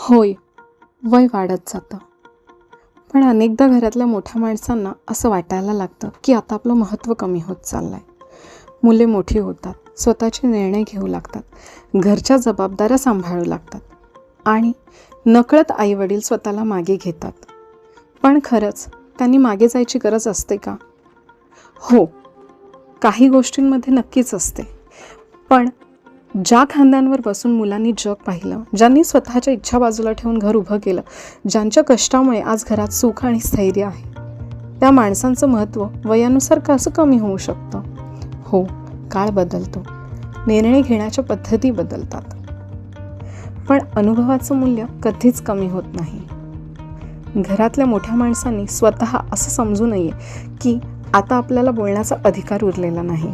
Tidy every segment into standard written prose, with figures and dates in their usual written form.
होय, वय वाढत जातं. पण अनेकदा घरातल्या मोठ्या माणसांना असं वाटायला लागतं की आता आपलं महत्त्व कमी होत चाललं आहे. मुले मोठी होतात, स्वतःचे निर्णय घेऊ लागतात, घरच्या जबाबदाऱ्या सांभाळू लागतात आणि नकळत आईवडील स्वतःला मागे घेतात. पण खरंच त्यांनी मागे जायची गरज असते का? हो, काही गोष्टींमध्ये नक्कीच असते. पण ज्या खांद्यांवर बसून मुलांनी जग पाहिलं, ज्यांनी स्वतःच्या इच्छा बाजूला ठेवून घर उभं केलं, ज्यांच्या कष्टामुळे आज घरात सुख आणि स्थैर्य आहे, त्या माणसांचं महत्त्व वयानुसार कसं कमी होऊ शकतं? हो, काळ बदलतो, निर्णय घेण्याच्या पद्धती बदलतात, पण अनुभवाचं मूल्य कधीच कमी होत नाही. घरातल्या मोठ्या माणसांनी स्वतः असं समजू नये की आता आपल्याला बोलण्याचा अधिकार उरलेला नाही.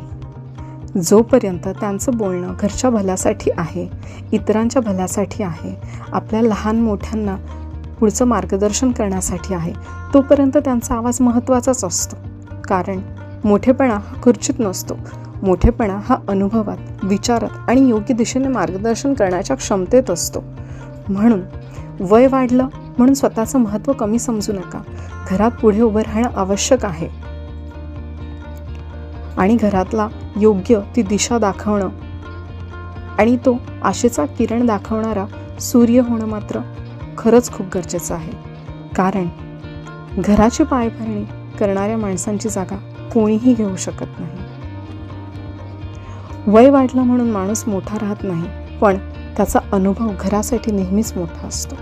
जोपर्यंत त्यांचं बोलणं घरच्या भल्यासाठी आहे, इतरांच्या भल्यासाठी आहे, आपल्या लहान मोठ्यांना पुढचं मार्गदर्शन करण्यासाठी आहे, तोपर्यंत त्यांचा आवाज महत्त्वाचाच असतो. कारण मोठेपणा हा खुर्चीत नसतो, मोठेपणा हा अनुभवात, विचारात आणि योग्य दिशेने मार्गदर्शन करण्याच्या क्षमतेत असतो. म्हणून वय वाढलं म्हणून स्वतःचं महत्त्व कमी समजू नका. घरात पुढे उभं राहणं आवश्यक आहे आणि घरातला योग्य ती दिशा दाखवणं आणि तो आशेचा किरण दाखवणारा सूर्य होणं मात्र खरंच खूप गरजेचं आहे. कारण घराची पायभरणी करणाऱ्या माणसांची जागा कोणीही घेऊ शकत नाही. वय वाढलं म्हणून माणूस मोठा राहत नाही, पण त्याचा अनुभव घरासाठी नेहमीच मोठा असतो.